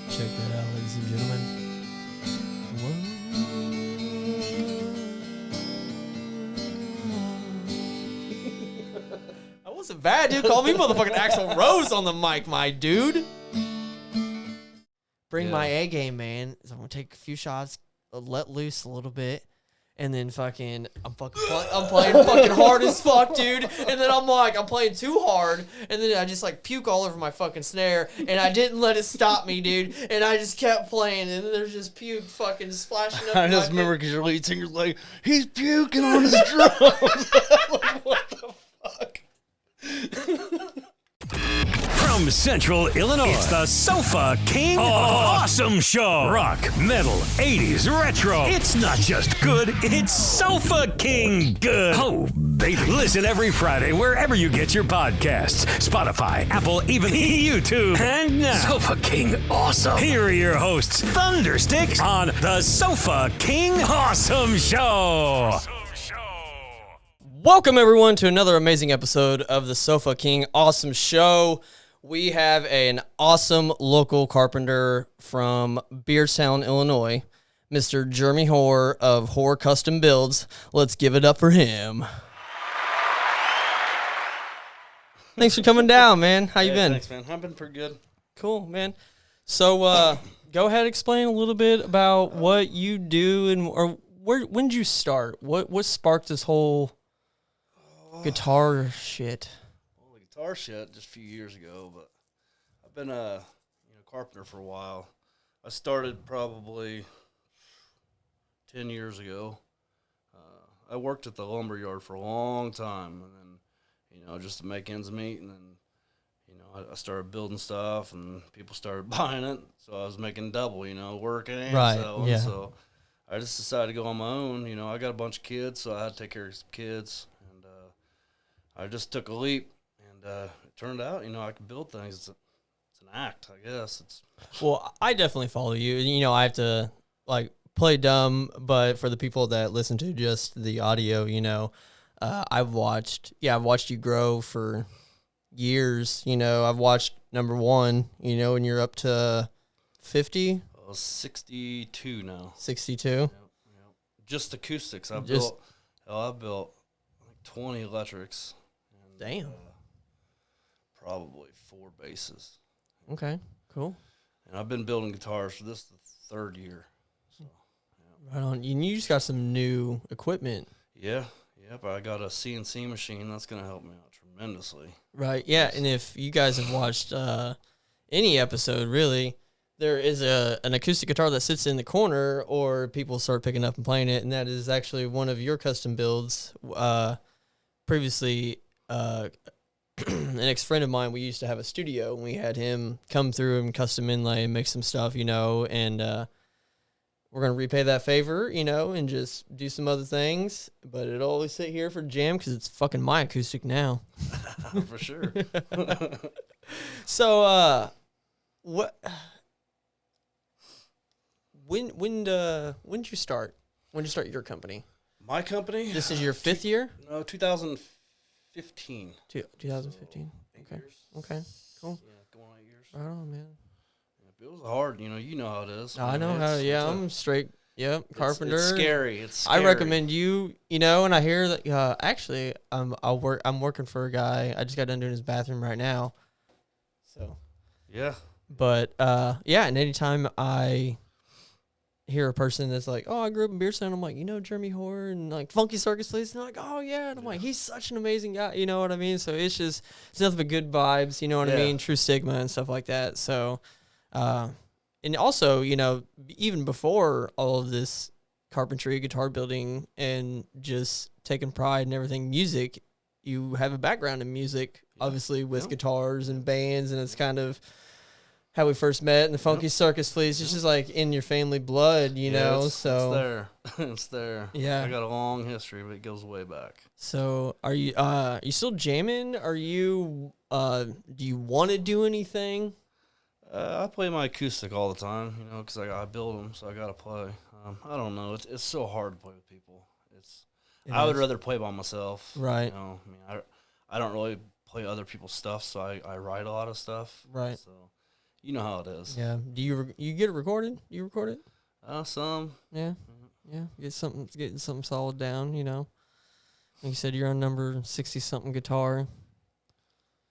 Check that out, ladies and gentlemen. That wasn't bad, dude. Call me motherfucking Axl Rose on the mic, my dude. Bring my A game, man. So I'm gonna take a few shots, let loose a little bit, and then fucking I'm playing fucking hard as fuck, dude. And then I'm playing too hard, and then I just like puke all over my fucking snare, and I didn't let it stop me, dude. And I just kept playing, and then there's just puke fucking splashing up. I just remember because your lead singer's like, he's puking on his drums. Like, what the fuck? From Central Illinois, it's the Sofa King Awesome Show. Rock, metal, 80s, retro. It's not just good, it's Sofa King good. Oh, baby. Listen every Friday wherever you get your podcasts. Spotify, Apple, even YouTube. And now, Sofa King Awesome. Here are your hosts, Thundersticks, on the Sofa King Awesome Show. Welcome, everyone, to another amazing episode of the Sofa King Awesome Show. We have an awesome local carpenter from Beardstown, Illinois, Mr. Jeremy Hoare of Hoars Custom Builds. Let's give it up for him. Thanks for coming down, man. How you been? Thanks, man. I've been pretty good. Cool, man. So, go ahead, explain a little bit about what you do and when did you start? What sparked this whole guitar shit? Well, the guitar shit just a few years ago, but I've been a carpenter for a while. I started probably 10 years ago. I worked at the lumber yard for a long time, and then just to make ends meet, and then I started building stuff, and people started buying it, so I was making double, working and selling. Yeah. So I just decided to go on my own. I got a bunch of kids, so I had to take care of some kids. I just took a leap, and it turned out, I could build things. It's an act, I guess. Well, I definitely follow you. I have to, play dumb, but for the people that listen to just the audio, I've watched you grow for years. I've watched number one, and you're up to 50? 62 now. 62? Yep. Just acoustics. I've built 20 electrics. Damn. Probably 4 basses. Okay, cool. And I've been building guitars for this the third year. So, yeah. Right on. And you just got some new equipment. Yeah. Yep. I got a CNC machine. That's going to help me out tremendously. Right. Yeah. And if you guys have watched any episode, really, there is an acoustic guitar that sits in the corner, or people start picking up and playing it, and that is actually one of your custom builds. Previously, an ex-friend of mine, we used to have a studio, and we had him come through and custom inlay and make some stuff, and we're going to repay that favor, and just do some other things, but it'll always sit here for jam because it's fucking my acoustic now. For sure. So, what... When did you start? When did you start your company? My company? This is your 5th year? No, 2015. 2015. So 8 okay. years. Okay. Cool. Yeah, going on 8 years. Right on, man. It was hard. You know how it is. I know how. Yeah, I'm straight. Yep, carpenter. It's scary. It's scary. I recommend you. And I hear that. Actually, I'm working for a guy. I just got done doing his bathroom right now. So. Yeah. But and anytime I hear a person that's like, oh, I grew up in Beardstown, I'm like, Jeremy Hoare and Funky Circus Police, and they're like, oh yeah, and I'm like, he's such an amazing guy, you know what I mean? So it's nothing but good vibes, you know what I mean? True stigma and stuff like that. So, and also, even before all of this carpentry, guitar building, and just taking pride in everything, music, you have a background in music, obviously with guitars and bands, and it's kind of how we first met in the Funky Circus Police. It's just like in your family blood, know. It's there. It's there. Yeah. I got a long history, but it goes way back. So are you still jamming? Are you do you want to do anything? I play my acoustic all the time, because I build them, so I got to play. I don't know. It's so hard to play with people. I would rather play by myself. Right. I don't really play other people's stuff, so I write a lot of stuff. Right. So you know how it is. Yeah. Do you get it recorded? You record it? Some. Yeah. Yeah. Getting something solid down. You know. Like you said, you're on number 60-something guitar.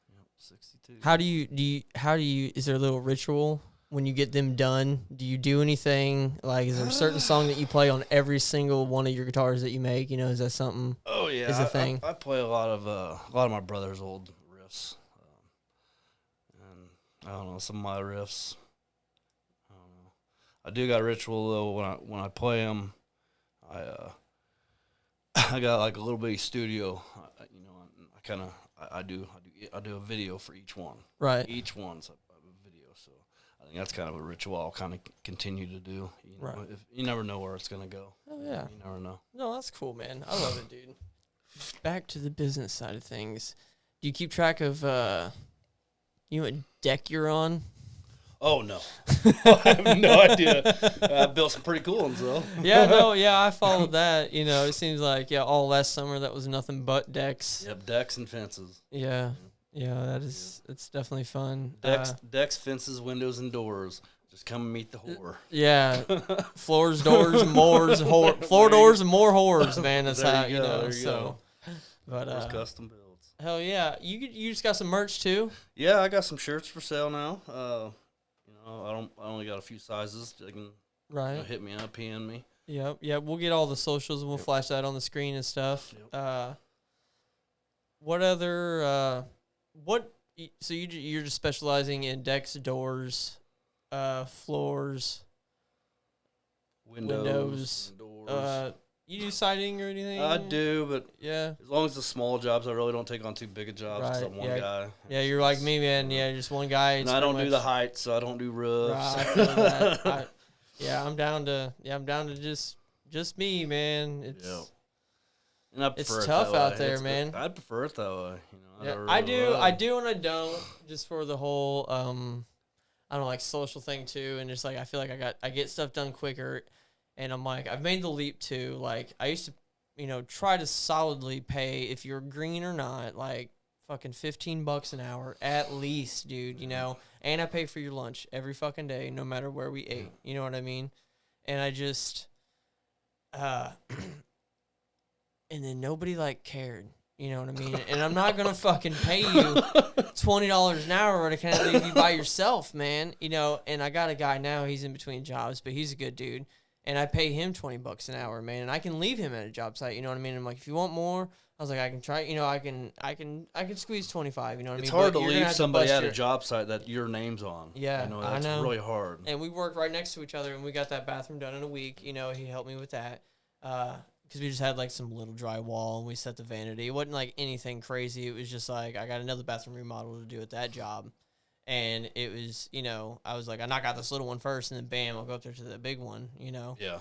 Yep, 62. How do you? Is there a little ritual when you get them done? Do you do anything? Like, is there a certain song that you play on every single one of your guitars that you make? You know, is that something? Oh yeah, is a thing? I play a lot of my brother's old riffs, and I don't know, some of my riffs. I don't know. I do got a ritual though when I play them. I got like a little bitty studio, you know. I do a video for each one. Right. Each one's a video, so I think that's kind of a ritual I'll kind of continue to do. You know, Right. If you never know where it's gonna go. Oh yeah. You never know. No, that's cool, man. I love it, dude. Back to the business side of things. Do you keep track of you know what deck you're on? Oh no, I have no idea. I built some pretty cool ones though. Yeah, I followed that. You know, it seems like all last summer that was nothing but decks. Yep, decks and fences. Yeah, it's definitely fun. Decks, fences, windows, and doors. Just come and meet the whore. Yeah, floors, doors, more floor doors and more whores, man. That's There how you you go, know. there you So, go. but Hoars Custom Builds. hell yeah, you just got some merch too. Yeah, I got some shirts for sale now. You know, I only got a few sizes. They can Right. hit me up, PM me. Yep. We'll get all the socials and we'll flash that on the screen and stuff. Yep. What other so you're just specializing in decks, doors, floors, windows, doors. you do siding or anything? I do, but Yeah. as long as the small jobs, I really don't take on too big of jobs because Right, I'm one yeah. guy. Yeah, you're like me, man. Yeah, just one guy. And I don't do the heights, so I don't do roofs. Right, I feel that. I'm down to just me, man. It's Yep. And I it's prefer it tough that out way. there, man. I prefer it that way. You know, Yeah, I'd I do rather- and I don't, just for the whole I don't know, like social thing too, and just like I feel like I get stuff done quicker, and I'm like I've made the leap to like I used to, you know, try to solidly pay if you're green or not, like fucking $15 an hour at least, dude, you know, and I pay for your lunch every fucking day, no matter where we ate, you know what I mean, and I just and then nobody like cared. You know what I mean? And I'm not going to fucking pay you $20 an hour to kind of leave you by yourself, man. You know, and I got a guy now, he's in between jobs, but he's a good dude. And I pay him $20 an hour, man. And I can leave him at a job site, you know what I mean? I'm like, if you want more, I was like, I can try, you know, I can squeeze 25, you know what I mean? It's hard But to you're gonna leave have somebody bust at a your- job site that your name's on. Yeah, you know, I that's know. really hard. And we worked right next to each other, and we got that bathroom done in a week. You know, he helped me with that. Because we just had like some little drywall and we set the vanity. It wasn't like anything crazy. It was just like I got another bathroom remodel to do at that job. And it was, you know, I was like, I knock out this little one first and then bam, I'll go up there to the big one, you know? Yeah.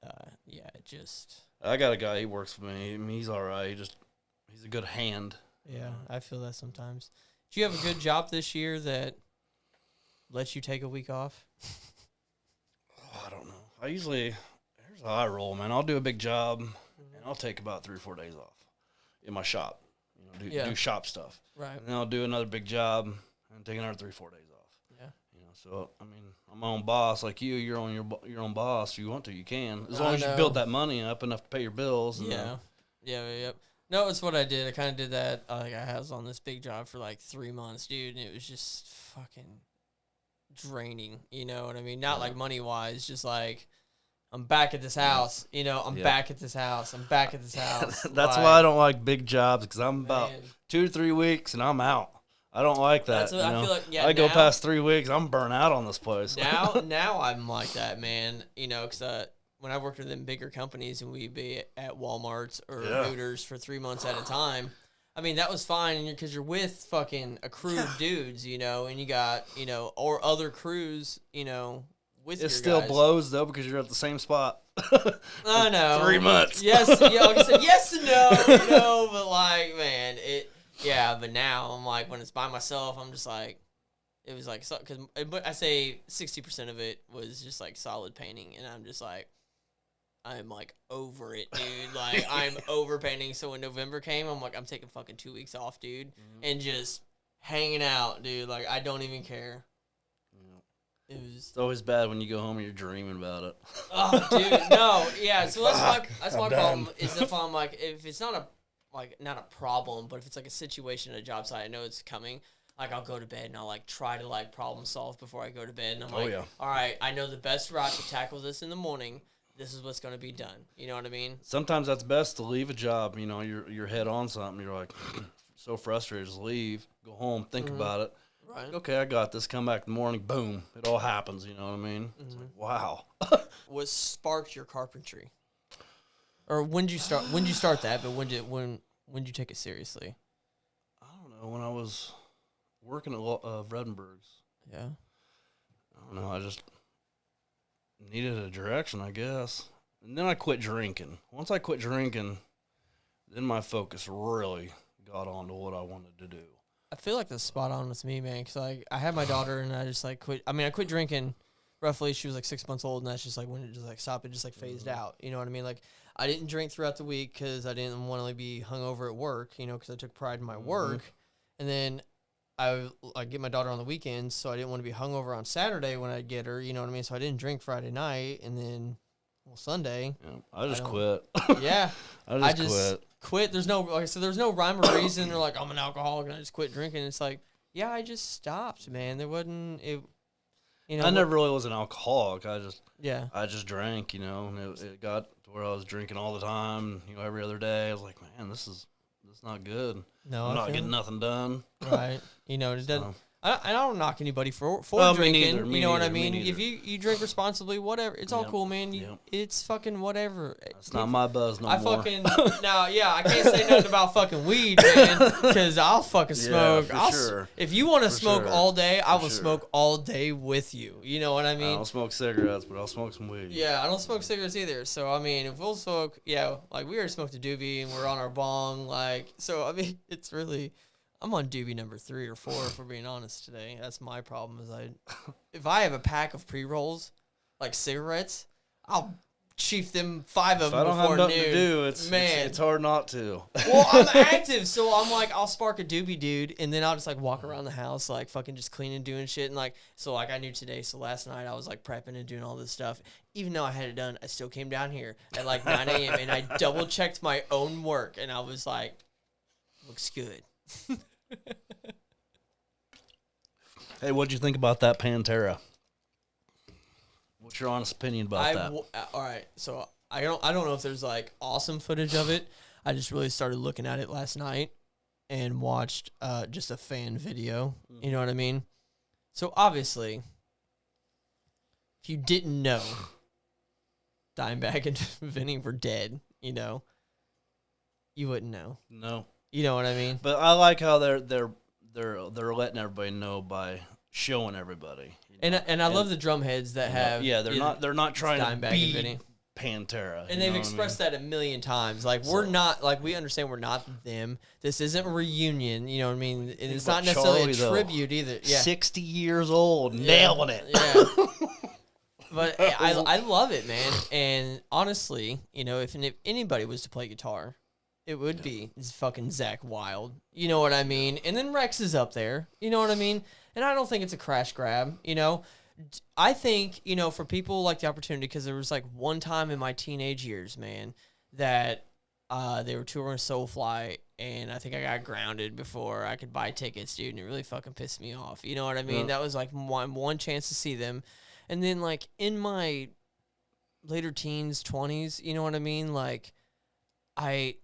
But, yeah, it just. I got a guy, he works for me. I mean, he's all right. He's a good hand. Yeah, I feel that sometimes. Do you have a good job this year that lets you take a week off? Oh, I don't know. Here's how I roll, man. I'll do a big job, and I'll take about 3 or 4 days off in my shop. You know, do shop stuff. Right. And then I'll do another big job and take another 3 or 4 days off. Yeah. You know, so I mean, I'm my own boss. Like you, you're on your own boss. If you want to, you can. As long as you know. build that money up enough to pay your bills. And Yeah. No, it's what I did. I kind of did that. Like I was on this big job for like 3 months, dude, and it was just fucking draining. You know what I mean? Not like money wise, just like I'm back at this house. You know, I'm back at this house. I'm back at this house. That's like, why I don't like big jobs, because I'm about man. 2 to 3 weeks and I'm out. I don't like that. That's what I feel like. Yeah, I go now- past 3 weeks, I'm burnt out on this place. now I'm like that, man. You know, because when I worked with them bigger companies and we'd be at Walmart's or Hooters for 3 months at a time, I mean, that was fine because you're with fucking a crew of dudes, you know, and you got, you know, or other crews, you know, with your It still guys. blows, though, because you're at the same spot. I know. 3 months. Yes, yeah, like I said, yes and no, you know, but like, man, but now I'm like, when it's by myself, I'm just like, it was like, but I say 60% of it was just like solid painting, and I'm just like, I'm like over it, dude. Like I'm over painting. So when November came, I'm like, I'm taking fucking 2 weeks off, dude, and just hanging out, dude. Like I don't even care. It was. It's always bad when you go home and you're dreaming about it. Oh, dude, no, yeah. So that's my I'm problem. done. Is if I'm like, if it's not a problem, but if it's like a situation at a job site, I know it's coming. Like I'll go to bed and I'll like try to like problem solve before I go to bed, and I'm like, all right, I know the best route to tackle this in the morning. This is what's going to be done. You know what I mean? Sometimes that's best to leave a job. You know, you're head on something. You're like so frustrated, just leave, go home, think about it. Right. Okay, I got this. Come back in the morning, boom, it all happens. You know what I mean? It's like, wow. What sparked your carpentry? Or when did you start? When did you start that? But when did you take it seriously? I don't know. When I was working at Vredenberg's. Yeah. I don't know. I just needed a direction, I guess. And then I quit drinking. Once I quit drinking, then my focus really got on to what I wanted to do. I feel like that's spot on with me, man. Cause like I had my daughter and I just like quit. I mean, I quit drinking. Roughly, she was like 6 months old, and that's just like when it just like stopped. It just like phased out. You know what I mean? Like I didn't drink throughout the week because I didn't want to be hungover at work. You know, because I took pride in my work. And then I get my daughter on the weekends, so I didn't want to be hungover on Saturday when I'd get her. You know what I mean? So I didn't drink Friday night, and then Sunday. Yeah, I just quit. Yeah, I just quit. There's no, like I said, there's no rhyme or reason. They're like, I'm an alcoholic and I just quit drinking. It's like, yeah, I just stopped, man. There wasn't it. You know, I never really was an alcoholic. I just drank, you know, and it got to where I was drinking all the time, you know, every other day. I was like, man, this is not good. No, I'm not getting nothing done. Right. You know, it doesn't. I don't knock anybody for Me drinking. neither, you know what I me mean? neither. If you drink responsibly, whatever, it's all cool, man. It's fucking whatever. It's not my buzz no more. I can't say nothing about fucking weed, man, because I'll fucking smoke. Yeah, sure. If you want to smoke sure. all day, I will smoke all day with you. You know what I mean? I don't smoke cigarettes, but I'll smoke some weed. Yeah, I don't smoke cigarettes either. So I mean, if we'll smoke, like we already smoked a doobie and we're on our bong, like so. I mean, it's really. I'm on doobie number 3 or 4, if we're being honest today. That's my problem. If I have a pack of pre-rolls, like cigarettes, I'll chief them 5 of them before noon. If I don't have nothing to do, it's hard not to. Well, I'm active, so I'm like, I'll spark a doobie, dude, and then I'll just like walk around the house, like fucking just cleaning, doing shit, and like, so like I knew today. So last night I was like prepping and doing all this stuff. Even though I had it done, I still came down here at like 9 a.m. and I double checked my own work, and I was like, looks good. Hey, what'd you think about that Pantera? What's your honest opinion about that? All right, so I don't know if there's like awesome footage of it. I just really started looking at it last night and watched just a fan video. You know what I mean? So obviously, if you didn't know, Dimebag and Vinny were dead. You know, you wouldn't know. No. You know what I mean? But I like how they're letting everybody know by showing everybody. You know? And I love the drum heads that have they're not trying to be Vinny. Pantera. And they've expressed that a million times. Like we're not like we understand we're not them. This isn't a reunion, you know what I mean? And it's not necessarily Charlie, a tribute either. Yeah. 60 years old, nailing it. Yeah. But I love it, man. And honestly, you know, if anybody was to play guitar, it would be fucking Zach Wilde. You know what I mean? And then Rex is up there. You know what I mean? And I don't think it's a crash grab, you know? I think, you know, for people like the opportunity, because there was like one time in my teenage years, man, that they were touring Soulfly, and I think I got grounded before I could buy tickets, dude, and it really fucking pissed me off. You know what I mean? That was like one chance to see them. And then like in my later teens, 20s, you know what I mean? Like,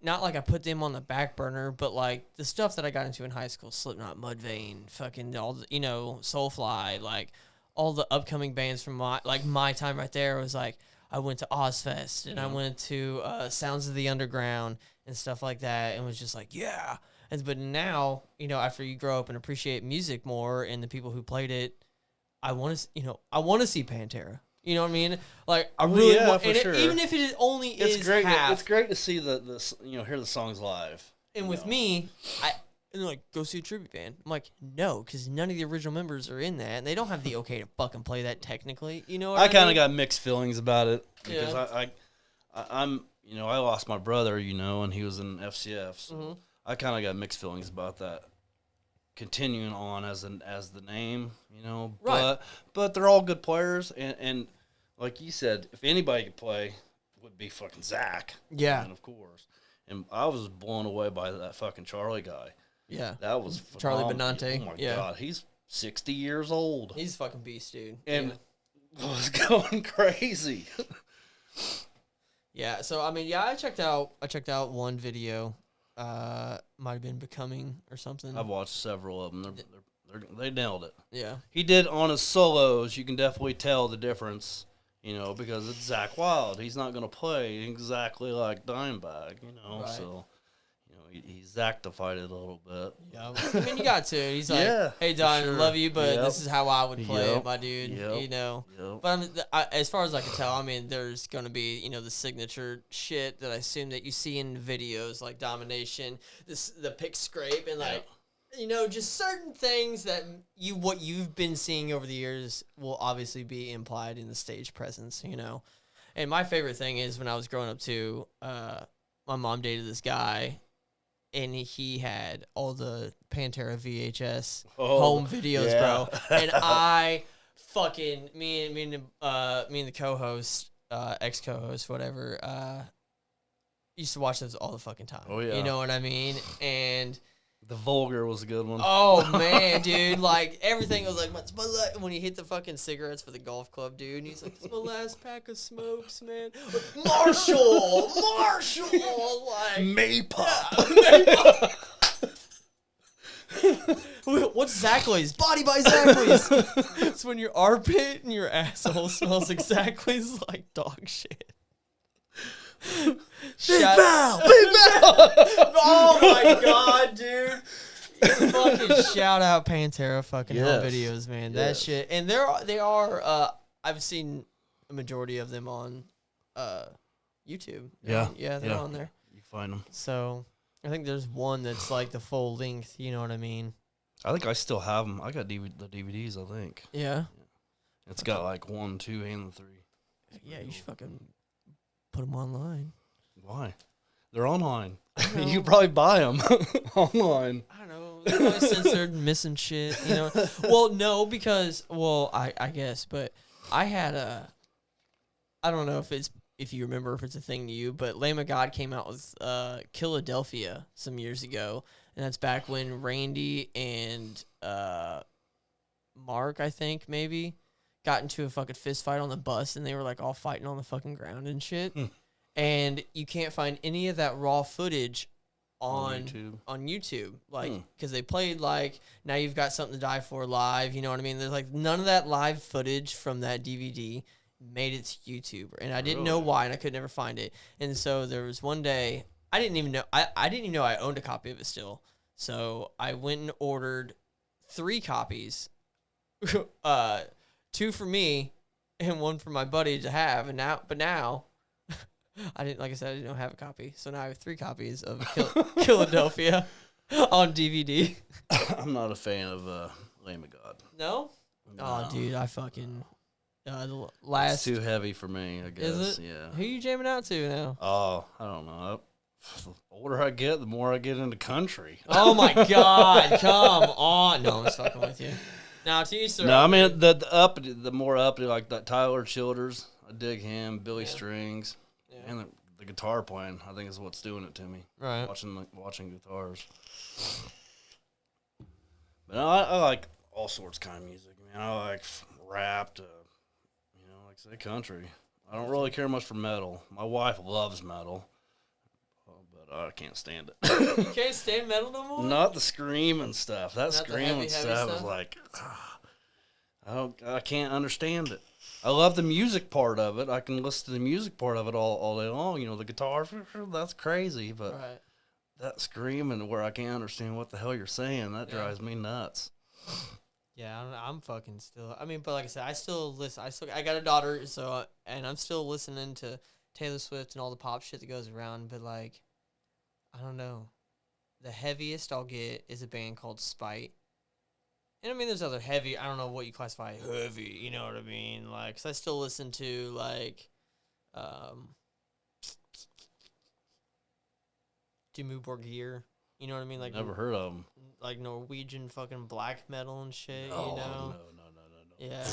not like I put them on the back burner, but like the stuff that I got into in high school, Slipknot, Mudvayne, fucking all the, you know, Soulfly, like all the upcoming bands from my time right there was like, I went to Ozfest and I went to Sounds of the Underground and stuff like that, and was just like, yeah. But now, you know, after you grow up and appreciate music more and the people who played it, I want to see Pantera. You know what I mean? Like I really want, and sure. Even if it only is great. half. It's great to see the hear the songs live. And with me, and they're like, go see a tribute band. I'm like, no, because none of the original members are in that, and they don't have the okay to fucking play that technically. You know what I mean? kind of got mixed feelings about it because I'm, I lost my brother, and he was in FCF, so I kind of got mixed feelings about that. Continuing on as the name, Right. But they're all good players, and like you said, if anybody could play, would be fucking Zach. Yeah. And of course. And I was blown away by that fucking Charlie guy. Yeah. That was Charlie phenomenal. Benante. Oh my Yeah. God, he's 60 years old. He's a fucking beast, dude. And was going crazy. Yeah, so I mean, yeah, I checked out one video. Might have been Becoming or something. I've watched several of them. They nailed it. Yeah. He did on his solos. You can definitely tell the difference, because it's Zach Wild. He's not going to play exactly like Dimebag, Right. So, he Zactified it a little bit. Yeah. I mean, you got to. He's like, Yeah, hey, Don, sure. I love you, but Yep. this is how I would play it, Yep. my dude. Yep. But I mean, as far as I can tell, I mean, there's going to be, the signature shit that I assume that you see in videos like Domination, the pick scrape, and like, just certain things that what you've been seeing over the years will obviously be implied in the stage presence, And my favorite thing is when I was growing up too, my mom dated this guy, and he had all the Pantera VHS home videos, bro. And I fucking me and the co-host, ex-co-host, whatever, used to watch those all the fucking time. Oh, yeah. You know what I mean? And The Vulgar was a good one. oh man, dude, like everything was like, when he hit the fucking cigarettes for the golf club, dude, and he's like, "It's my last pack of smokes, man." Marshall, like Maypop. what's Zackley's? Body by Zackley's. It's when your armpit and your asshole smells exactly like dog shit. Big Val. Oh my god, dude. Fucking shout out Pantera fucking home videos, man. That shit. And they are I've seen a majority of them on YouTube. Yeah. Yeah, they're on there. You find them. So I think there's one that's like the full length, you know what I mean? I think I still have them. I got the DVDs, I think. Yeah. It's got like 1, 2, and 3. Yeah, you should fucking put them online. Why? They're online. You can probably buy them online. I don't know. They're probably censored, missing shit, Well, no, because, I guess, but I had I don't know if you remember, if it's a thing to you, but Lamb of God came out with Philadelphia some years ago, and that's back when Randy and Mark, I think, maybe, got into a fucking fist fight on the bus, and they were like all fighting on the fucking ground and shit. And you can't find any of that raw footage on YouTube, like, because they played like Now You've Got Something to Die For live, you know what I mean? There's like none of that live footage from that DVD made it to YouTube, and I didn't know why, and I could never find it. And so there was one day I didn't even know I owned a copy of it still. So I went and ordered 3 copies, 2 for me and 1 for my buddy to have. And now I didn't have a copy, so now I have 3 copies of Philadelphia on DVD. I'm not a fan of Lamb of God. No? No. Oh, dude, I fucking the last. It's too heavy for me, I guess. Is it? Yeah. Who you jamming out to now? Oh, I don't know. The older I get, the more I get into country. Oh my God! Come on! No, I'm just fucking with you. Now, to you, sir. No, I mean the more uppity, like that Tyler Childers. I dig him. Billy Strings, and the guitar playing. I think is what's doing it to me. Right. Watching guitars. But I like all sorts of kind of music. Man, I like rap to, like say country. I don't really care much for metal. My wife loves metal, but I can't stand it. You can't stand metal no more? Not the screaming stuff. That Not the screaming heavy stuff is stuff? like, I can't understand it. I love the music part of it. I can listen to the music part of it all day long. The guitar, that's crazy. But that screaming where I can't understand what the hell you're saying, that drives me nuts. Yeah, I'm fucking still. I mean, but like I said, I still listen. I got a daughter, so and I'm still listening to Taylor Swift and all the pop shit that goes around. But like, I don't know. The heaviest I'll get is a band called Spite. And I mean, there's other heavy. I don't know what you classify heavy. You know what I mean? Like, 'cause I still listen to like, Dimmu Borgir. You know what I mean? Like Never heard of them. Like Norwegian fucking black metal and shit. Oh, you know? no. Yeah.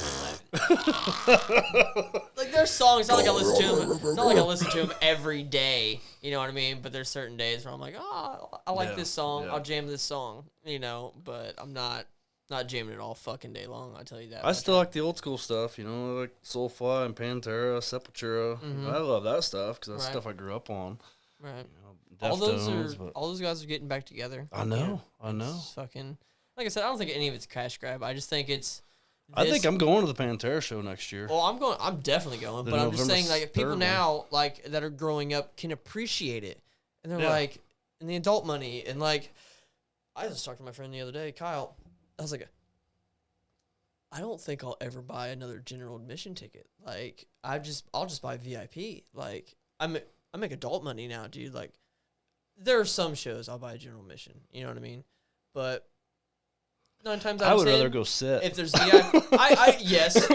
Like there's songs. It's not like I listen to them. It's not like I listen to them every day. You know what I mean? But there's certain days where I'm like, oh, I like this song. Yeah. I'll jam this song. You know, but I'm not jamming it all fucking day long. I'll tell you that. I still like the old school stuff, you know, like Soulfly and Pantera, Sepultura. Mm-hmm. I love that stuff because that's Right. stuff I grew up on. Right. You know, All Deftones, those guys are getting back together. I know. It's fucking, like I said, I don't think any of it's cash grab. I just think it's. I think I'm going to the Pantera show next year. Well, I'm definitely going, but I'm just saying, like, if people now, like, that are growing up can appreciate it, and they're like, and the adult money, and like, I was talking to my friend the other day, Kyle. I was like, I don't think I'll ever buy another general admission ticket. Like, I'll just buy VIP. Like, I make adult money now, dude. Like, there are some shows I'll buy a general admission. You know what I mean? But 9 times out of 10, I would rather go sit. If there's VIP, yes.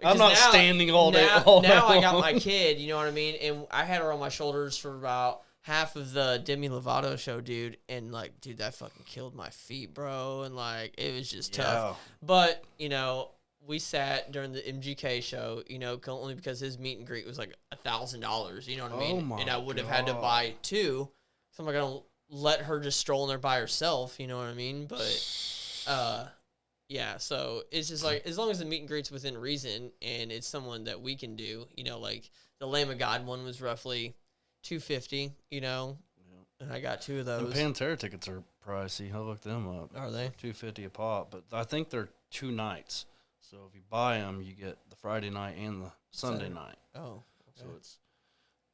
I'm not standing all day. Now I got my kid, you know what I mean? And I had her on my shoulders for about half of the Demi Lovato show, dude. And, like, dude, that fucking killed my feet, bro. And, like, it was just tough. But, you know, we sat during the MGK show, you know, only because his meet and greet was, like, $1,000, you know what I mean? And I would have had to buy 2. So I'm not going to let her just stroll in there by herself, you know what I mean? But... yeah, so it's just like, as long as the meet and greet's within reason and it's someone that we can do, you know, like the Lamb of God one was roughly $250, you know, and I got 2 of those. The Pantera tickets are pricey. I'll look them up. Are they? $250 a pop, but I think they're 2 nights. So if you buy them, you get the Friday night and the Sunday night. Oh, okay.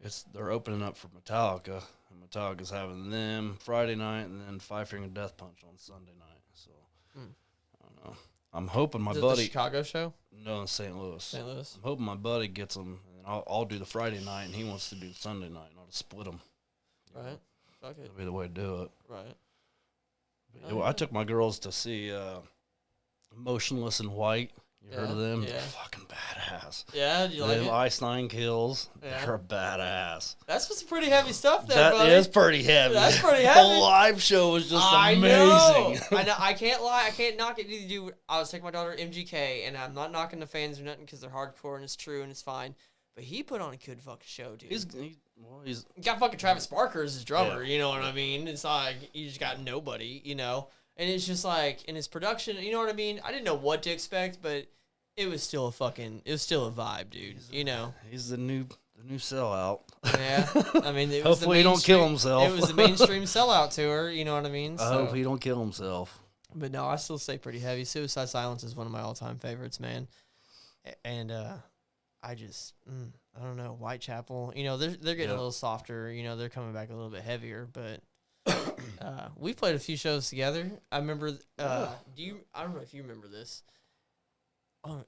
So they're opening up for Metallica, and Metallica's having them Friday night, and then Five Finger Death Punch on Sunday night. So. I don't know. I'm hoping my buddy. The Chicago show? No, in St. Louis. St. Louis. I'm hoping my buddy gets them, and I'll do the Friday night, and he wants to do the Sunday night, and I'll just split them. Right. Fuck it. That'll be the way to do it. Right. But, I took my girls to see Motionless in White. You heard of them? Yeah. They're fucking badass. Yeah, do you like it? Ice Nine Kills. Yeah. They're badass. That's some pretty heavy stuff there, That buddy. is pretty heavy. That's pretty heavy. The live show was just I amazing. know. I can't lie. I can't knock it. Dude, I was taking my daughter to MGK, and I'm not knocking the fans or nothing because they're hardcore and it's true and it's fine. But he put on a good fucking show, dude. He's He got fucking Travis Barker as his drummer, you know what I mean? It's like, you just got nobody, you know? And it's just like, in his production, you know what I mean? I didn't know what to expect, but it was still a vibe, dude, you know? He's the new sellout. Yeah. I mean, it was Hopefully he don't kill himself. It was the mainstream sellout tour, you know what I mean? I hope he don't kill himself. But no, I still say pretty heavy. Suicide Silence is one of my all-time favorites, man. And I just, I don't know, Whitechapel, you know, they're getting a little softer, you know, they're coming back a little bit heavier, but we've played a few shows together. I remember, I don't know if you remember this. Oh,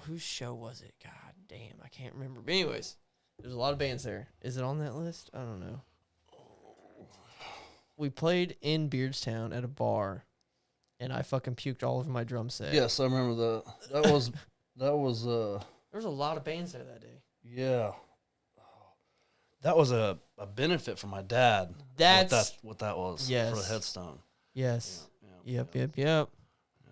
whose show was it? God damn, I can't remember. But anyways, there's a lot of bands there. Is it on that list? I don't know. We played in Beardstown at a bar, and I fucking puked all over my drum set. Yes, I remember that. That was There was a lot of bands there that day. Yeah. That was a benefit for my dad. That's what that was. Yes. For the headstone. Yes. Yeah, Yep.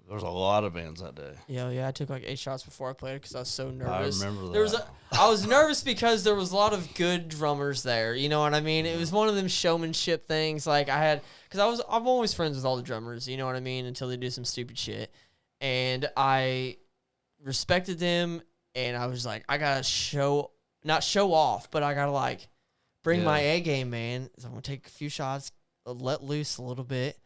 There was a lot of bands that day. Yeah. I took like 8 shots before I played because I was so nervous. I remember that. I was nervous because there was a lot of good drummers there. You know what I mean? It was one of them showmanship things. Like I'm always friends with all the drummers. You know what I mean? Until they do some stupid shit, and I respected them, and I was like, I gotta not show off, but I gotta like bring my A game, man. So I'm gonna take a few shots, let loose a little bit.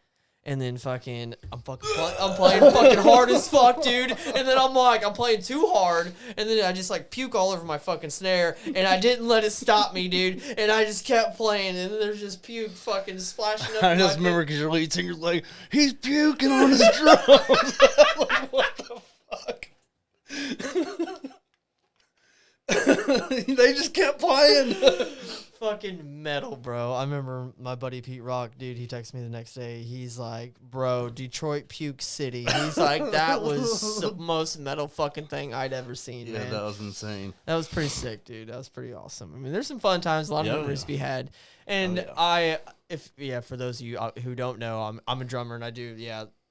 And then I'm playing fucking hard as fuck, dude. And then I'm playing too hard. And then I just like puke all over my fucking snare. And I didn't let it stop me, dude. And I just kept playing. And then there's just puke fucking splashing up. I just remember because your lead singer's like, he's puking on his drums. Like, what the fuck? They just kept playing. Fucking metal, bro. I remember my buddy Pete Rock, dude, he texted me the next day. He's like, bro, Detroit Puke City. He's like, that was the most metal fucking thing I'd ever seen, man. Yeah, that was insane. That was pretty sick, dude. That was pretty awesome. I mean, there's some fun times, a lot of memories to be had. And I for those of you who don't know, I'm a drummer and I do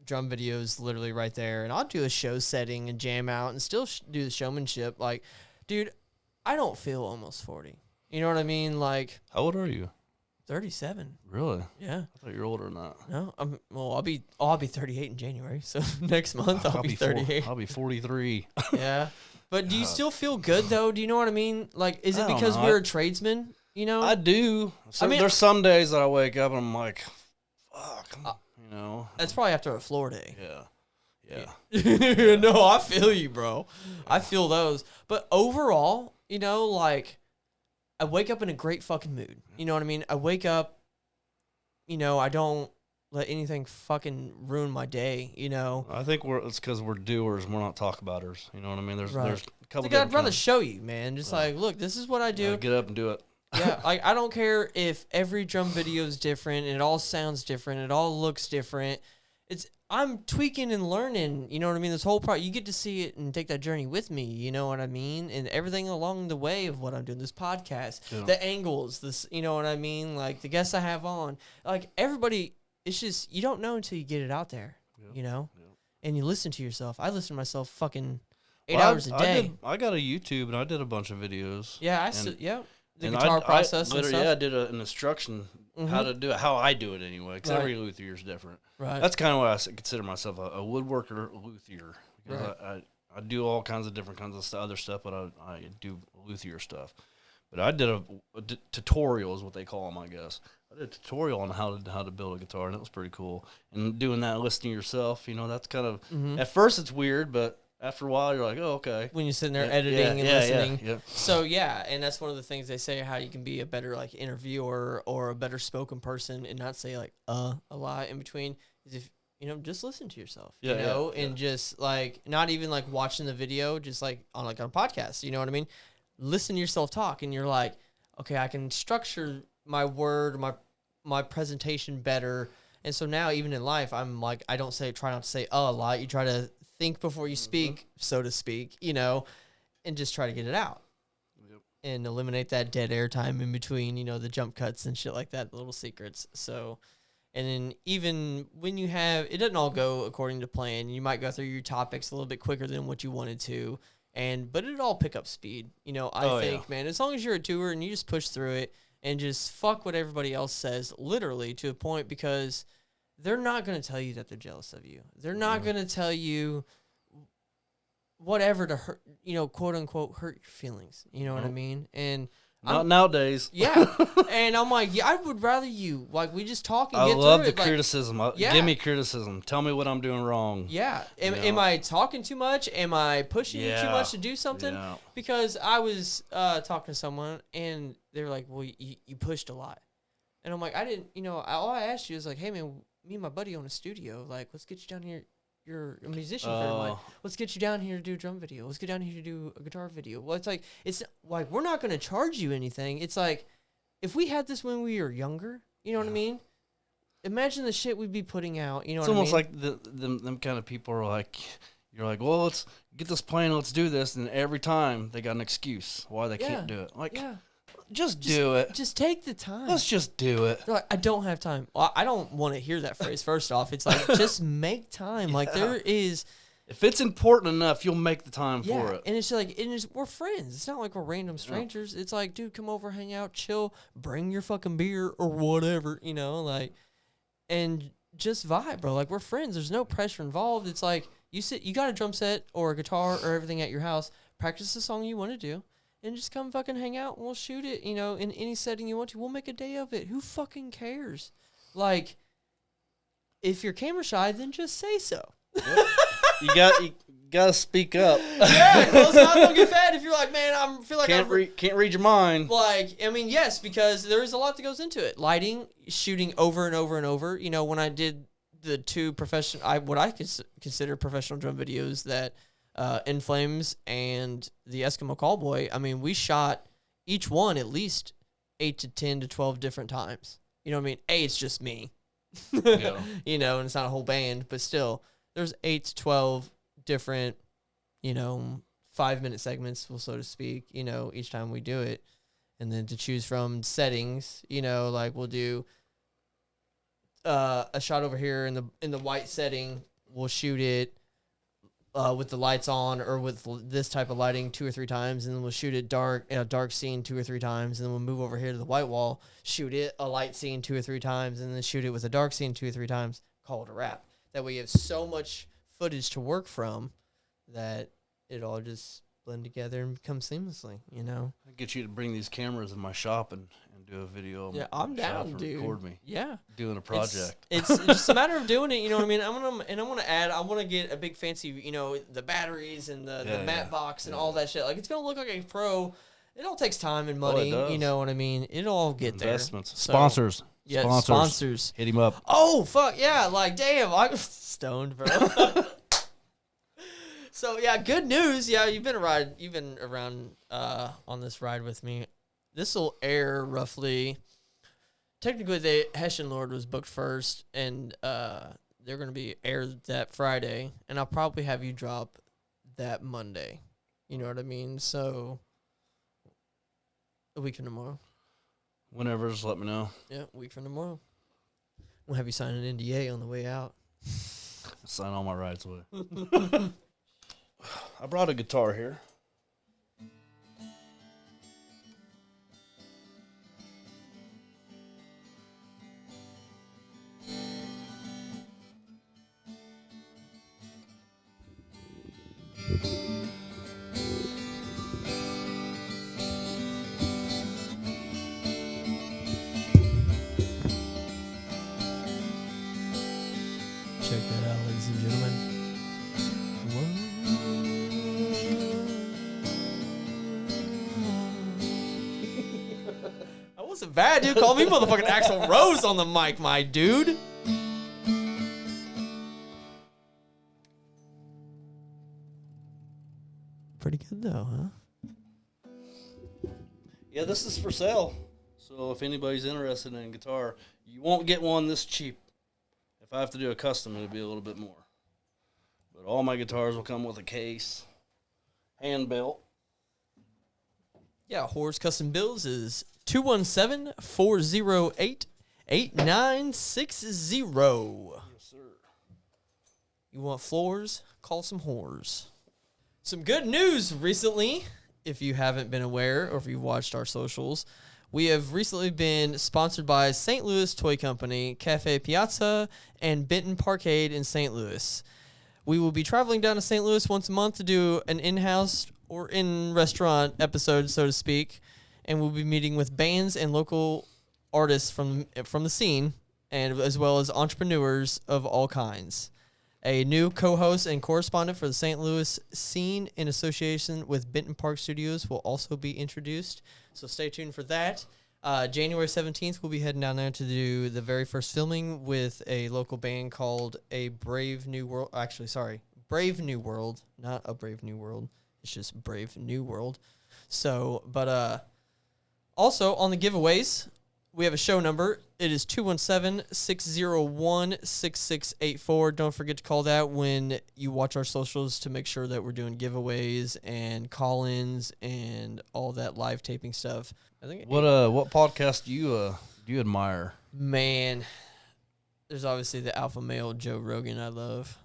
drum videos literally right there, and I'll do a show setting and jam out and still do the showmanship. Like, dude, I don't feel almost 40. You know what I mean? Like, how old are you? 37. Really? Yeah. I thought you were older than that. No, I'll be 38 in January. So next month I'll be 38. I'll be 43. Yeah. But do you still feel good though? Do you know what I mean? Like, is it I don't because know. we're a tradesman? You know? I do. So I mean, there's some days that I wake up and I'm like, fuck, you know. That's probably after a floor day. Yeah. No, I feel you, bro. I feel those. But overall, you know, like, I wake up in a great fucking mood. You know what I mean? I wake up, you know, I don't let anything fucking ruin my day, you know? I think it's because we're doers and we're not talk abouters. You know what I mean? There's a couple. Like, I'd rather show you, man. Just like, look, this is what I do. Get up and do it. Yeah, like, I don't care if every drum video is different and it all sounds different, it all looks different. I'm tweaking and learning, you know what I mean? This whole part, you get to see it and take that journey with me, you know what I mean? And everything along the way of what I'm doing, this podcast, the angles, this, you know what I mean? Like, the guests I have on, like, everybody, it's just, you don't know until you get it out there, you know? And you listen to yourself. I listen to myself fucking 8 hours a day. I got a YouTube and I did a bunch of videos. Yeah, the guitar process and stuff. Yeah, I did an instruction how to do it, how I do it anyway, because every luthier is different. Right. That's kind of what I consider myself, a woodworker luthier. Because I do all kinds of different kinds of other stuff, but I do luthier stuff. But I did a tutorial is what they call them, I guess. I did a tutorial on how to build a guitar, and it was pretty cool. And doing that, listening to yourself, you know, that's kind of, at first it's weird, but after a while, you're like, oh, okay. When you're sitting there editing and listening. Yeah. So, and that's one of the things they say, how you can be a better, like, interviewer or a better spoken person and not say, like, a lot in between, is if, you know, just listen to yourself, you know, and just, like, not even, like, watching the video, just, like, on a podcast, you know what I mean? Listen to yourself talk, and you're like, okay, I can structure my word, my presentation better. And so now, even in life, I'm like, I don't try not to say a lot. You try to think before you speak, so to speak, you know, and just try to get it out and eliminate that dead air time in between, you know, the jump cuts and shit like that, the little secrets. So, and then even when you have, it doesn't all go according to plan. You might go through your topics a little bit quicker than what you wanted to, but it'll all pick up speed. You know, I think, man, as long as you're a doer and you just push through it and just fuck what everybody else says, literally to a point, because they're not going to tell you that they're jealous of you. They're not going to tell you whatever to hurt, you know, quote unquote, hurt your feelings. You know what I mean? And not nowadays. Yeah. And I'm like, I would rather you, like, we just talk and get through it. I love the criticism. Give me criticism. Tell me what I'm doing wrong. Yeah. Am I talking too much? Am I pushing you too much to do something? Yeah. Because I was talking to someone and they were like, well, you pushed a lot. And I'm like, I didn't, you know, all I asked you is like, hey, man, me and my buddy own a studio. Like, let's get you down here. You're a musician friend of mine. Let's get you down here to do a drum video. Let's get down here to do a guitar video. Well, it's like we're not going to charge you anything. It's like, if we had this when we were younger, you know what I mean? Imagine the shit we'd be putting out. You know what I mean? It's almost like them kind of people are like, you're like, well, let's get this plan. Let's do this. And every time they got an excuse why they can't do it. Like, just do it. Just take the time. Let's just do it. They're like, I don't have time. Well, I don't want to hear that phrase, first off. It's like, just make time. Like, there is... If it's important enough, you'll make the time for it. And it's like, we're friends. It's not like we're random strangers. It's like, dude, come over, hang out, chill, bring your fucking beer or whatever, you know, like, and just vibe, bro. Like, we're friends. There's no pressure involved. It's like, you got a drum set or a guitar or everything at your house. Practice the song you want to do. And just come fucking hang out and we'll shoot it, you know, in any setting you want to. We'll make a day of it. Who fucking cares? Like, if you're camera shy, then just say so. Yep. You gotta speak up. Yeah, close mouth don't get fed. If you're like, man, I feel like can't read your mind. Like, I mean, yes, because there is a lot that goes into it. Lighting, shooting over and over and over. You know, when I did the two what I consider professional drum videos that. In Flames and the Eskimo Callboy, I mean, we shot each one at least 8 to 10 to 12 different times. You know what I mean? It's just me. You know, and it's not a whole band, but still, there's 8 to 12 different, you know, 5-minute segments, so to speak, you know, each time we do it. And then to choose from settings, you know, like we'll do a shot over here in the white setting. We'll shoot it with the lights on or with this type of lighting 2 or 3 times, and then we'll shoot it dark in a dark scene 2 or 3 times, and then we'll move over here to the white wall, shoot it a light scene 2 or 3 times, and then shoot it with a dark scene 2 or 3 times. Call it a wrap. That way you have so much footage to work from that it all just blend together and become seamlessly, you know. I get you to bring these cameras in my shop and do a video. Yeah, I'm down, dude. Record me. Yeah, doing a project. It's just a matter of doing it. You know what I mean? I want to get a big fancy, you know, the batteries and the matte box and all that shit. Like, it's gonna look like a pro. It all takes time and money. You know what I mean? It'll all get Investments. there. Sponsors. Yeah, sponsors. Hit him up. Oh fuck yeah! Like, damn, I'm stoned, bro. So yeah, good news. Yeah, you've been around on this ride with me. This will air roughly. Technically, the Hessian Lord was booked first, and they're going to be aired that Friday, and I'll probably have you drop that Monday. You know what I mean? So a week from tomorrow. Whenever, just let me know. Yeah, a week from tomorrow. We'll have you sign an NDA on the way out. Sign all my rights away. I brought a guitar here. Check that out, ladies and gentlemen. That wasn't bad, dude. Call me motherfucking Axl Rose on the mic, my dude. Pretty good though, huh? Yeah, this is for sale. So if anybody's interested in a guitar, you won't get one this cheap. If I have to do a custom, it'll be a little bit more. But all my guitars will come with a case, hand built. Yeah, Hoars Custom Builds is 217-408-8960. Yes, sir. You want floors? Call some whores. Some good news recently, if you haven't been aware or if you've watched our socials. We have recently been sponsored by St. Louis Toy Company, Cafe Piazza, and Benton Parkade in St. Louis. We will be traveling down to St. Louis once a month to do an in-house or in-restaurant episode, so to speak, and we'll be meeting with bands and local artists from the scene, and as well as entrepreneurs of all kinds. A new co-host and correspondent for the St. Louis scene in association with Benton Park Studios will also be introduced, so stay tuned for that. January 17th, we'll be heading down there to do the very first filming with a local band called Brave New World. Actually, sorry, Brave New World, not A Brave New World. It's just Brave New World. So, but also on the giveaways, we have a show number. It is 217-601-6684. Don't forget to call that when you watch our socials to make sure that we're doing giveaways and call-ins and all that live taping stuff. I think. What podcast do you admire? Man, there's obviously the alpha male Joe Rogan. I love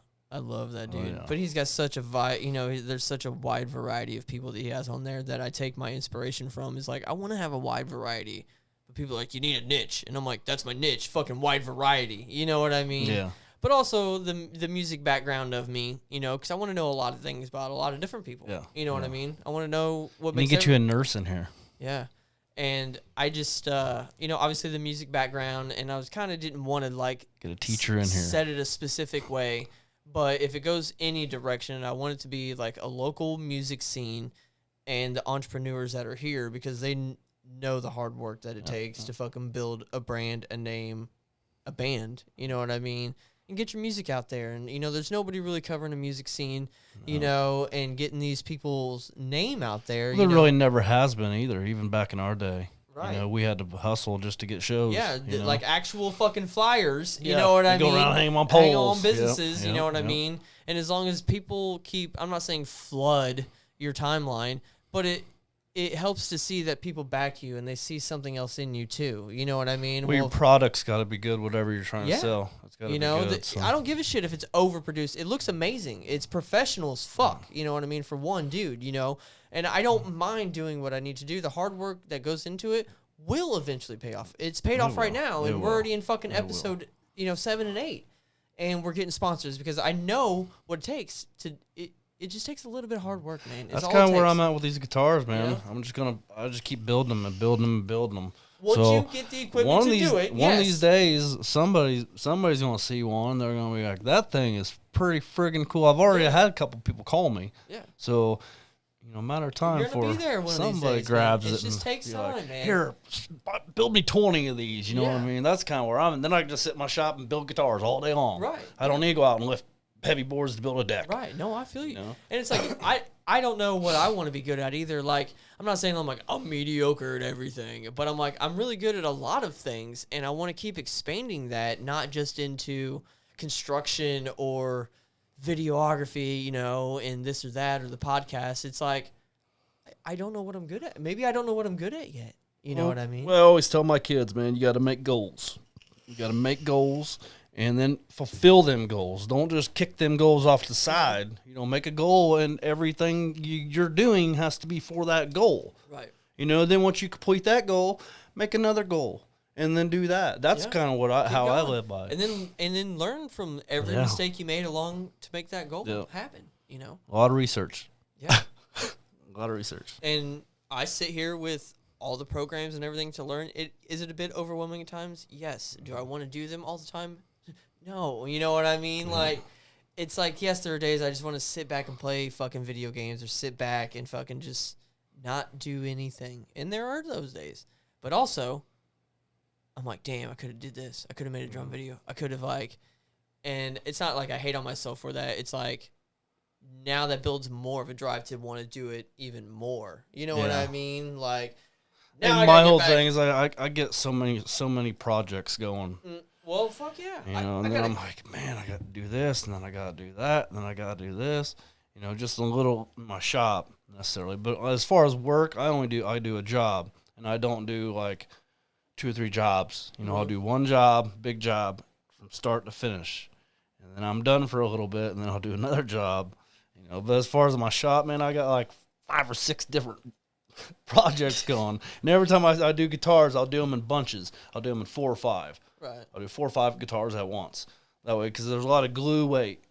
that dude. yeah. But he's got such a there's such a wide variety of people that he has on there that I take my inspiration from. Is like, I want to have a wide variety. But people are like, you need a niche. And I'm like, that's my niche, fucking wide variety. You know what I mean? Yeah. But also the music background of me, you know, because I want to know a lot of things about a lot of different people. Yeah. You know what I mean? I want to know what Let me get you a nurse in here. Yeah. And I just, obviously the music background, and I was kind of didn't want to, like, Get a teacher in here. Set it a specific way. But if it goes any direction, I want it to be, like, a local music scene and the entrepreneurs that are here, because they know the hard work that it takes to fucking build a brand, a name, a band. You know what I mean? And get your music out there. And, there's nobody really covering the music scene, and getting these people's name out there. Well, there really never has been either, even back in our day. Right. We had to hustle just to get shows. Yeah, like actual fucking flyers. You know what I mean? Go around hanging on poles. Hang on businesses, Yep, you know what I yep. mean? And as long as people keep, I'm not saying flood your timeline, but it helps to see that people back you and they see something else in you too. You know what I mean? Well, your product's got to be good, whatever you're trying to sell. It's got to be good. I don't give a shit if it's overproduced. It looks amazing. It's professional as fuck. You know what I mean? For one dude, you know, and I don't mind doing what I need to do. The hard work that goes into it will eventually pay off. It's paid off right now, and we're already in fucking episode, 7 and 8, and we're getting sponsors because I know what it takes to. It just takes a little bit of hard work, man. That's kind of where I'm at with these guitars, man. Yeah. I just keep building them and building them and building them. Once you get the equipment to do it, one of these days, somebody's gonna see one. They're gonna be like, "That thing is pretty friggin' cool." I've already had a couple people call me. Yeah. So, matter of time for somebody grabs it. It just takes time, like, man. Here, build me 20 of these. You know what I mean? That's kind of where I'm. And then I can just sit in my shop and build guitars all day long. Right. I don't need to go out and lift heavy boards to build a deck. Right. No, I feel you. And it's like, I don't know what I want to be good at either. Like, I'm not saying I'm mediocre at everything, but I'm really good at a lot of things, and I want to keep expanding that, not just into construction or videography, and this or that, or the podcast. It's like, I don't know what I'm good at. Maybe I don't know what I'm good at yet. You know what I mean? Well, I always tell my kids, man, you got to make goals. You got to make goals. And then fulfill them goals. Don't just kick them goals off the side. Make a goal, and everything you're doing has to be for that goal. Right. Then once you complete that goal, make another goal, and then do that. That's kind of how I live by it. And then learn from every mistake you made along to make that goal happen. A lot of research. Yeah. A lot of research. And I sit here with all the programs and everything to learn. Is it a bit overwhelming at times? Yes. Do I want to do them all the time? No, you know what I mean? Like, it's like, yes, there are days I just want to sit back and play fucking video games or sit back and fucking just not do anything. And there are those days. But also, I'm like, damn, I could have did this. I could have made a drum video. I could have, and it's not like I hate on myself for that. It's like, now that builds more of a drive to want to do it even more. You know what I mean? Like, now my whole thing is I get so many projects going. Well, fuck yeah. And then I'm like, man, I got to do this, and then I got to do that, and then I got to do this. Just a little in my shop necessarily. But as far as work, I do a job, and I don't do like 2 or 3 jobs. I'll do one job, big job, from start to finish, and then I'm done for a little bit, and then I'll do another job. But as far as my shop, man, I got like 5 or 6 different projects going, and every time I do guitars, I'll do them in bunches. I'll do them in 4 or 5. Right. I'll do 4 or 5 guitars at once. That way, because there's a lot of glue weight.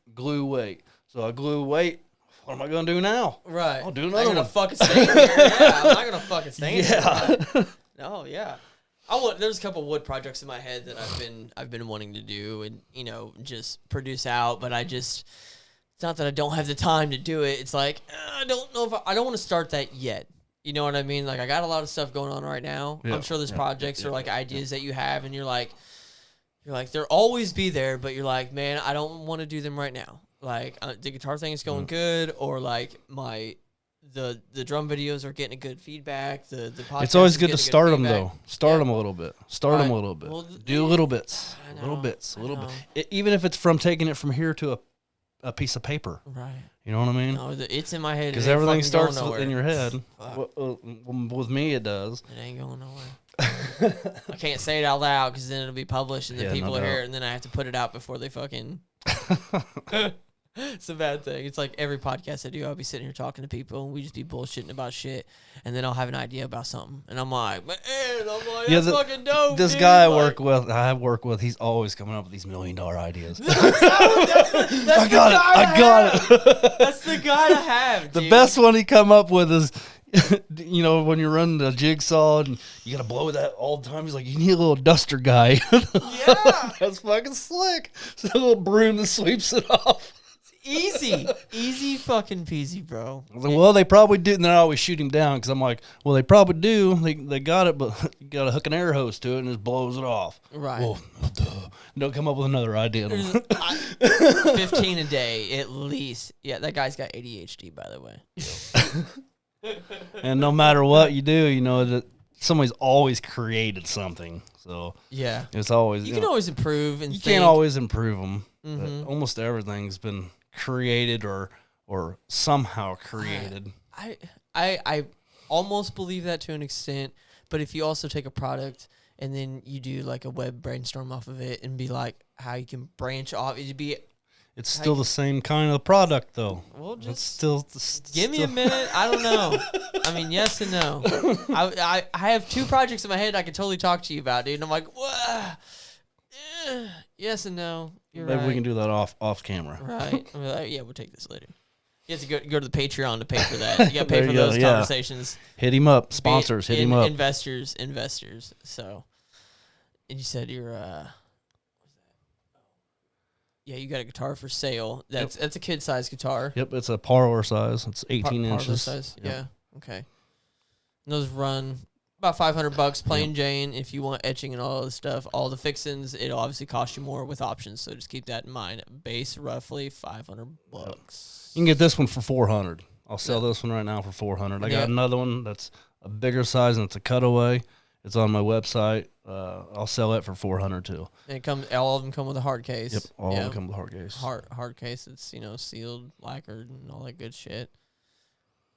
So I glue weight. What am I going to do now? Right. I'll do another one. I'm not going to fucking stay here. Yeah, I'm not going to fucking stay here. No, yeah. There's a couple wood projects in my head that I've been wanting to do and, just produce out, but it's not that I don't have the time to do it. It's like, I don't know if I don't want to start that yet. You know what I mean? Like, I got a lot of stuff going on right now. Yeah, I'm sure there's projects or, ideas that you have, and you're like, they'll always be there, but you're like, man, I don't want to do them right now. Like, the guitar thing is going good, or, the drum videos are getting a good feedback. The podcast it's always good to start them, though. Start them a little bit. Them a little bit. Well, do little bits. Little bits. Even if it's from taking it from here to a piece of paper. Right. You know what I mean? No, it's in my head. Because everything starts in your head. With me, it does. It ain't going nowhere. I can't say it out loud because then it'll be published and then people will hear it and then I have to put it out before they fucking... It's a bad thing. It's like every podcast I do, I'll be sitting here talking to people and we just be bullshitting about shit, and then I'll have an idea about something and I'm like, man, that's fucking dope. This guy I have worked with, he's always coming up with these $1 million ideas. I got it. That's the guy to have. The best one he come up with is, when you're running the jigsaw and you gotta blow that all the time. He's like, you need a little duster guy. Yeah, that's fucking slick. It's a little broom that sweeps it off. Easy fucking peasy, bro. I was like, well, they probably do, and then I always shoot him down because I'm like, well, they probably do. They got it, but you got to hook an air hose to it and it just blows it off. Right. Well, don't come up with another idea. 15 a day at least. Yeah, that guy's got ADHD, by the way. And no matter what you do, that somebody's always created something. So yeah, it's always you can always improve, and you can't always improve them. Mm-hmm. But almost everything's been created or somehow created. I almost believe that to an extent. But if you also take a product and then you do like a web brainstorm off of it and be like how you can branch off, it's still the same kind of product though. Well, just give me a minute. I don't know. I mean, yes and no. I have 2 projects in my head I can totally talk to you about, dude. And I'm like, yes and no. Maybe we can do that off camera. Right. I'm like, yeah, we'll take this later. You have to go to the Patreon to pay for that. You got to pay for those conversations. Hit him up. Sponsors, hit him up. Investors. So, and you said you're, yeah, you got a guitar for sale. That's a kid-sized guitar. Yep, it's a parlor size. It's 18 inches. Parlor size, yep. Yeah. Okay. And those run about $500, plain Jane. If you want etching and all this stuff, all the fixins, it'll obviously cost you more with options. So just keep that in mind. Base roughly $500. You can get this one for $400. I'll sell this one right now for $400. I got another one that's a bigger size and it's a cutaway. It's on my website. I'll sell it for $400 too. And all of them come with a hard case. Yep, all of them come with a hard case. Hard case. It's sealed, lacquered, and all that good shit.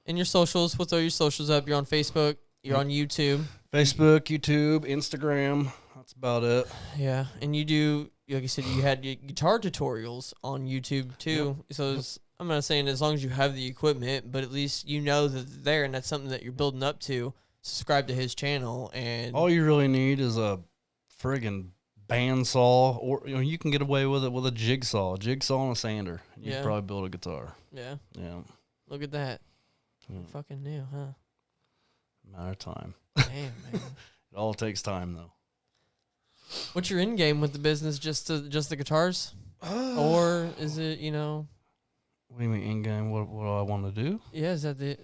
And your socials. We'll throw your socials up. You're on Facebook. You're on YouTube. Facebook, YouTube, Instagram. That's about it. Yeah, and you do, like you said, you had your guitar tutorials on YouTube too. Yep. So I'm not saying as long as you have the equipment, but at least you know that they're there, and that's something that you're building up to. Subscribe to his channel, and all you really need is a friggin' bandsaw, or you can get away with it with a jigsaw and a sander. You can probably build a guitar. Yeah. Yeah. Look at that. Fucking new, huh? Matter of time. Damn, man. It all takes time though. What's your end game with the business? Just the guitars, or is it What do you mean in game? What do I want to do? Yeah, is that it?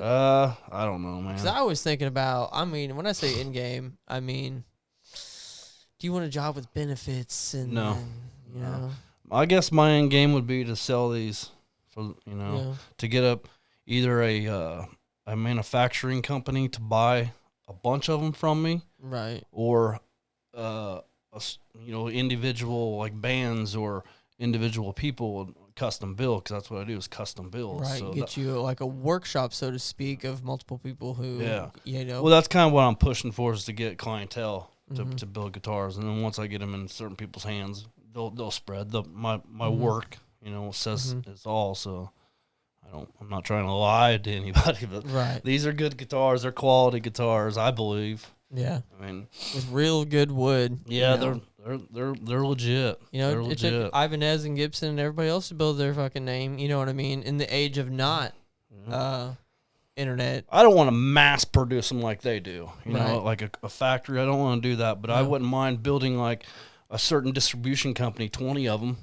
I don't know, man. Because I was thinking about. I mean, when I say in game, I mean, do you want a job with benefits and no? You know, I guess my end game would be to sell these for to get up either a manufacturing company to buy a bunch of them from me, right? Or individual like bands or individual people custom build, because that's what I do is custom builds. Right, so get you like a workshop, so to speak, of multiple people who, Well, that's kind of what I'm pushing for, is to get clientele to build guitars, and then once I get them in certain people's hands, they'll spread. My work, says it's all. So I'm not trying to lie to anybody, but these are good guitars. They're quality guitars, I believe. Yeah, I mean, with real good wood. Yeah, they're legit. They're legit. It took Ibanez and Gibson and everybody else to build their fucking name. You know what I mean? In the age of not internet. I don't want to mass produce them like they do. Like a factory. I don't want to do that, but I wouldn't mind building like a certain distribution company, 20 of them.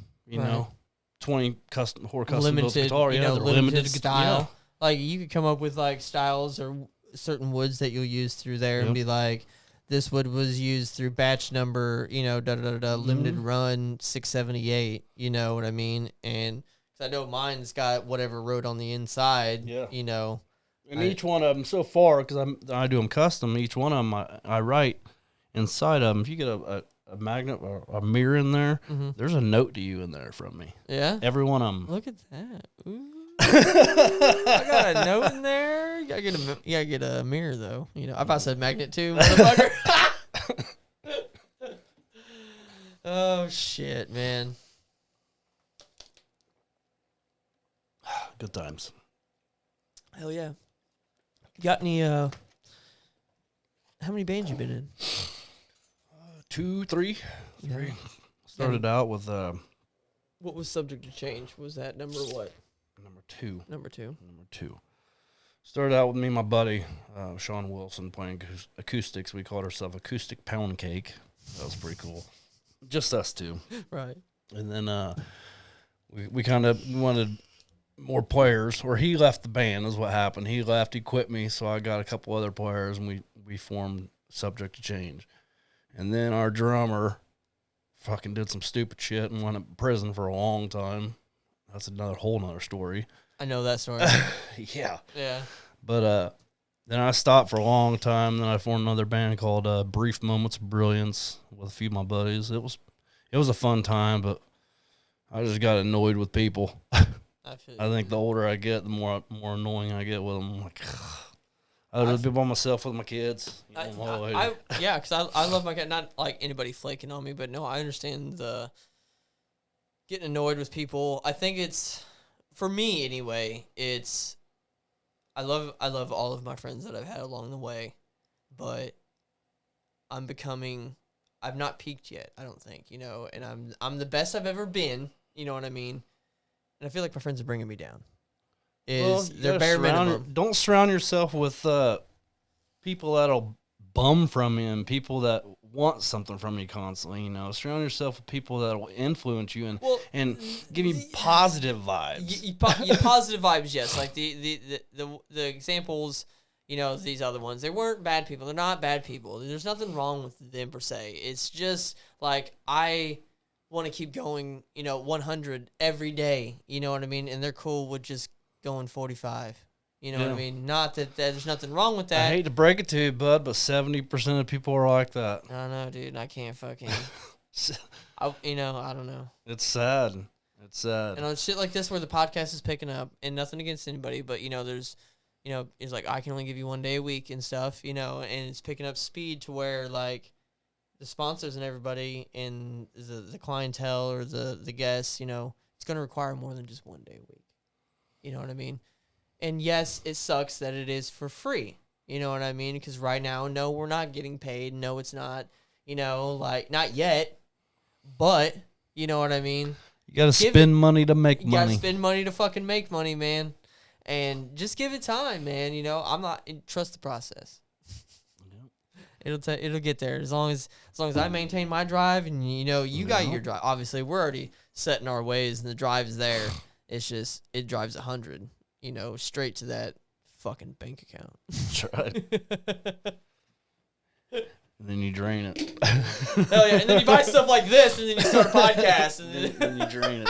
20 Hoars Custom Builds guitar. Limited style. Yeah. Like you could come up with like styles or certain woods that you'll use through there and be like, this wood was used through batch number, limited run 678, you know what I mean? And cause I know mine's got whatever wrote on the inside, And each one of them, so far, because I do them custom, each one of them I write inside of them. If you get a magnet or a mirror in there, there's a note to you in there from me. Yeah? Every one of them. Look at that. Ooh. I got a note in there. You gotta get a mirror though. I about said magnet too, motherfucker. Oh shit, man. Good times. Hell yeah. Got any how many bands you been in? 2, 3. 3. Started out with what was Subject to Change? Was that number what? Number two. Started out with me and my buddy, Sean Wilson, playing acoustics. We called ourselves Acoustic Pound Cake. That was pretty cool. Just us two. Right. And then we kind of wanted more players, or he left the band is what happened. He left, he quit me, so I got a couple other players, and we formed Subject to Change. And then our drummer fucking did some stupid shit and went to prison for a long time. That's whole nother story. I know that story. Yeah. Yeah. But then I stopped for a long time. Then I formed another band called Brief Moments of Brilliance with a few of my buddies. It was a fun time, but I just got annoyed with people. I think the older I get, the more annoying I get with them. I'm like, I'd rather be by myself with my kids. Yeah, because I love my cat. Not like anybody flaking on me, but no, I understand the getting annoyed with people. I think it's, for me anyway, it's, I love all of my friends that I've had along the way, but I've not peaked yet, I don't think, and I'm the best I've ever been, you know what I mean? And I feel like my friends are bringing me down. They're bare minimum. Don't surround yourself with people that'll bum from you and people that want something from you constantly. Surround yourself with people that will influence you and give you positive vibes. You positive vibes, yes. Like the examples, these other ones, they weren't bad people. They're not bad people. There's nothing wrong with them per se. It's just like I want to keep going, 100 every day. You know what I mean? And they're cool with just going 45. You know what I mean? Not that there's nothing wrong with that. I hate to break it to you, bud, but 70% of people are like that. I know, dude. I can't fucking. I don't know. It's sad. It's sad. And on shit like this where the podcast is picking up, and nothing against anybody, but there's, it's like I can only give you 1 day a week and stuff, and it's picking up speed to where like the sponsors and everybody and the clientele or the guests, it's going to require more than just 1 day a week. You know what I mean? And yes, it sucks that it is for free. You know what I mean? Because right now, no, we're not getting paid. No, it's not, not yet. But, you know what I mean? You got to spend money to make money. You got to spend money to fucking make money, man. And just give it time, man. Trust the process. It'll get there as long as I maintain my drive and you got your drive. Obviously, we're already set in our ways and the drive is there. It's just it drives 100. Straight to that fucking bank account. That's right. And then you drain it. Hell yeah. And then you buy stuff like this, and then you start a podcast. And then you drain it.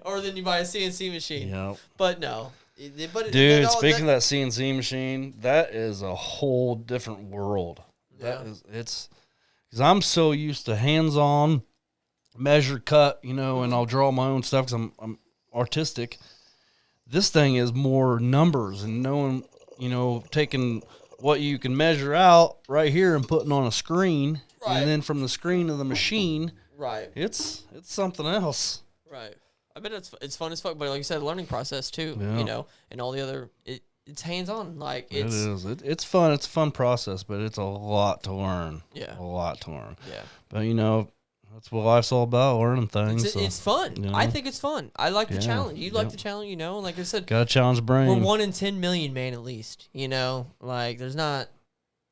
Or then you buy a CNC machine. Yep. But no. Dude, speaking of that CNC machine, that is a whole different world. Yeah. It's because I'm so used to hands-on, measure, cut, and I'll draw my own stuff because I'm artistic. This thing is more numbers and knowing, taking what you can measure out right here and putting on a screen, right. And then from the screen to the machine, right? It's something else, right? I bet it's fun as fuck, but like you said, learning process too, and all the other it's hands on. Like it is. It's fun. It's a fun process, but it's a lot to learn. Yeah, a lot to learn. Yeah, but that's what life's all about, learning things. It's fun. I think it's fun. I like the challenge. You like the challenge, Like I said, gotta challenge the brain. We're 1 in 10 million, man, at least. Like there's not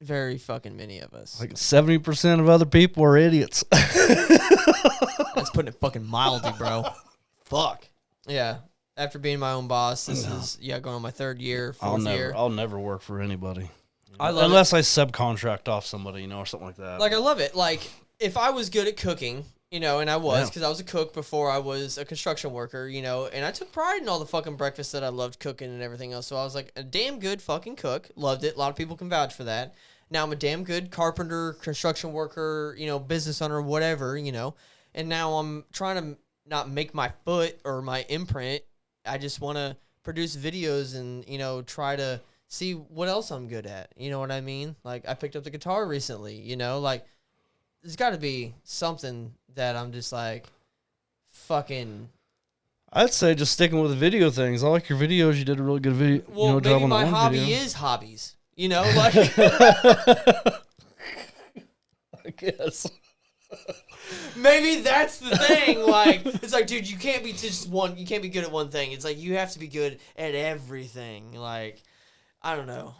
very fucking many of us. Like 70% of other people are idiots. That's putting it fucking mildly, bro. Fuck. Yeah. After being my own boss, this is going on my third year, fourth year. I'll never work for anybody. Unless I subcontract off somebody, or something like that. Like I love it. Like if I was good at cooking, and I was, because I was a cook before I was a construction worker, and I took pride in all the fucking breakfast that I loved cooking and everything else. So I was like a damn good fucking cook. Loved it. A lot of people can vouch for that. Now I'm a damn good carpenter, construction worker, business owner, whatever, And now I'm trying to not make my foot or my imprint. I just want to produce videos and, try to see what else I'm good at. You know what I mean? Like I picked up the guitar recently, like there's got to be something that I'm just like fucking. I'd say just sticking with the video things. I like your videos. You did a really good video. Well, job maybe on my that one hobby video. is hobbies. Like. I guess. Maybe that's the thing. Like, it's like, dude, you can't be just one. You can't be good at one thing. It's like you have to be good at everything. Like, I don't know.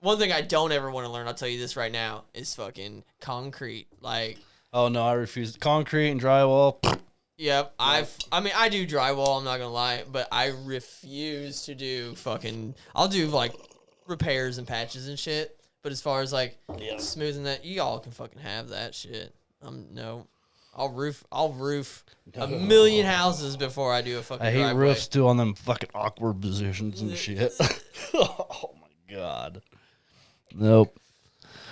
One thing I don't ever want to learn, I'll tell you this right now, is fucking concrete. Like, oh no, I refuse concrete and drywall. Yep, I do drywall. I'm not gonna lie, but I refuse to do fucking. I'll do like repairs and patches and shit. But as far as like smoothing that, y'all can fucking have that shit. No, I'll roof a million houses before I do a fucking. I hate driveway. roofs too on them fucking awkward positions and shit. Oh my god. Nope.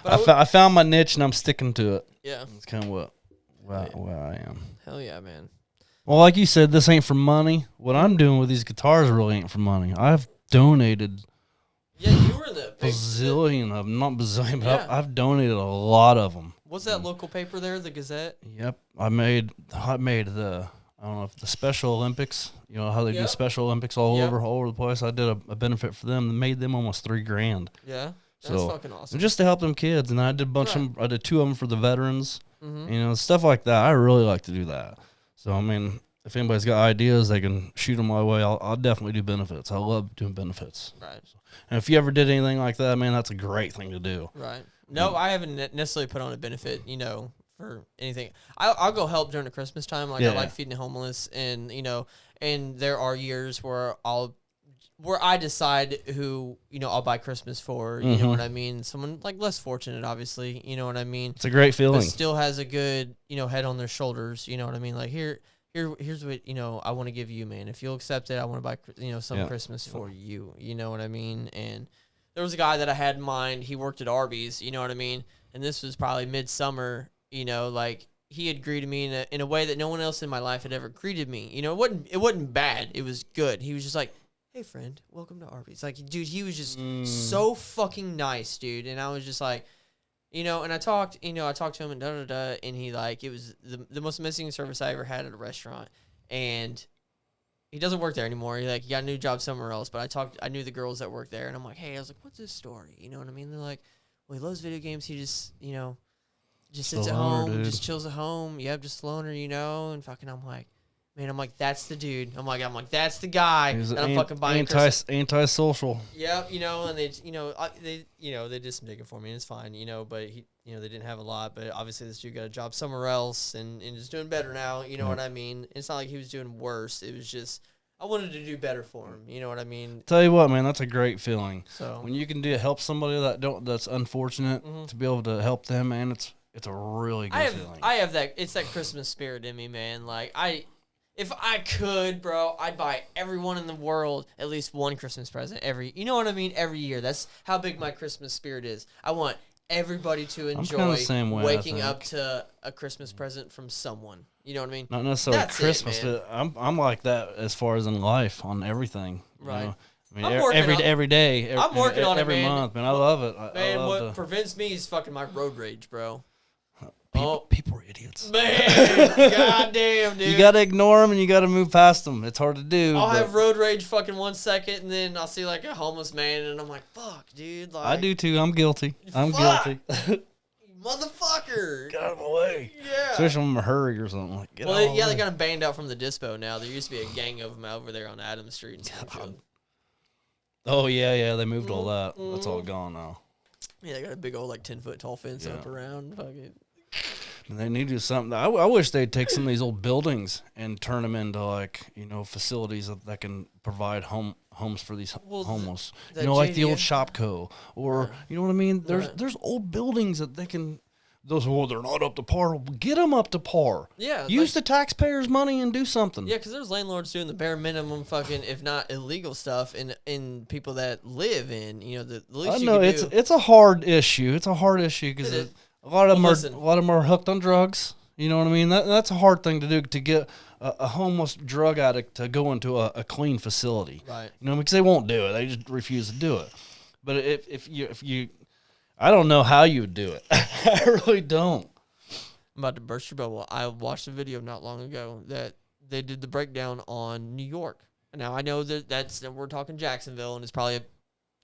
I found my niche and I'm sticking to it. Yeah. That's kind of where I am. Hell yeah, man. Well, like you said, this ain't for money. What I'm doing with these guitars really ain't for money. I've donated Yeah, you were in the bazillion of them. Not bazillion, but Yeah. I've donated a lot of them. What's that local paper there, the Gazette? Yep. I made the, I don't know if the Special Olympics, you know how they do Special Olympics all over the place. I did a benefit for them, made them almost $3,000. Yeah. That's fucking awesome. Just to help them kids. And I did a bunch of them. I did 2 of them for the veterans, you know, stuff like that. I really like to do that. So, I mean, if anybody's got ideas, they can shoot them my way. I'll definitely do benefits. I love doing benefits. Right. And if you ever did anything like that, man, that's a great thing to do. Right. No, I haven't necessarily put on a benefit, you know, for anything. I'll go help during the Christmas time. Like, I like feeding the homeless, and, you know, and there are years where I decide who, you know, I'll buy Christmas for, you know what I mean? Someone, like, less fortunate, obviously, you know what I mean? It's a great feeling. But still has a good, you know, head on their shoulders, you know what I mean? Like, here's what, you know, I want to give you, man. If you'll accept it, I want to buy, you know, some Christmas for you, you know what I mean? And there was a guy that I had in mind. He worked at Arby's, you know what I mean? And this was probably midsummer, you know, like, he had greeted me in a way that no one else in my life had ever greeted me. You know, it wasn't bad. It was good. He was just like, hey, friend, welcome to Arby's. Like, dude, he was just so fucking nice, dude. And I was just like, you know, and I talked to him and da-da-da, and he, like, it was the most amazing service I ever had at a restaurant. And he doesn't work there anymore. He got a new job somewhere else. But I knew the girls that worked there, and I'm like, hey, I was like, what's his story? You know what I mean? They're like, well, he loves video games. He just, you know, just sits at home, just chills at home. Yep, just a loner, you know. And fucking, I'm like, man, that's the dude. I'm like, that's the guy that I'm fucking buying. Antisocial. Yep, you know, and they did some digging for me, and it's fine, you know. But they didn't have a lot. But obviously, this dude got a job somewhere else, and is doing better now. You know what I mean? It's not like he was doing worse. It was just I wanted to do better for him. You know what I mean? Tell you what, man, that's a great feeling. So when you can help somebody that's unfortunate, to be able to help them, man, it's a really good feeling. I have that. It's that Christmas spirit in me, man. Like if I could, bro, I'd buy everyone in the world at least one Christmas present you know what I mean? Every year. That's how big my Christmas spirit is. I want everybody to enjoy waking up to a Christmas present from someone. You know what I mean? Not necessarily Christmas, but I'm like that as far as in life on everything. Right. You know? I mean, every day. I'm working on it, man. Every month, man. I love it. Man, what prevents me is fucking my road rage, bro. People are idiots. Man, goddamn, dude. You got to ignore them and you got to move past them. It's hard to do. I'll have road rage fucking 1 second, and then I'll see like a homeless man, and I'm like, fuck, dude. Like, I do too. I'm guilty. Guilty. Motherfucker. Get out of my way. Yeah. Especially when I'm in a hurry or something. Like, they got them banned out from the dispo now. There used to be a gang of them over there on Adams Street and stuff. Oh, yeah. They moved all that. That's all gone now. Yeah, they got a big old, like, 10-foot tall fence up around. Fucking. And they need to do something. I wish they'd take some of these old buildings and turn them into, like, facilities that can provide homes for these homeless. Like the old Shopco, or you know what I mean. There's old buildings that they can. They're not up to par. Get them up to par. Yeah, use the taxpayers' money and do something. Yeah, because there's landlords doing the bare minimum, fucking, if not illegal stuff, in people that live in. The least you can do. It's a hard issue. It's a hard issue because a lot of them are hooked on drugs. You know what I mean? That's a hard thing to do, to get a homeless drug addict to go into a clean facility. Right. Because they won't do it. They just refuse to do it. But if you I don't know how you would do it. I really don't. I'm about to burst your bubble. I watched a video not long ago that they did the breakdown on New York. Now, I know that we're talking Jacksonville, and it's probably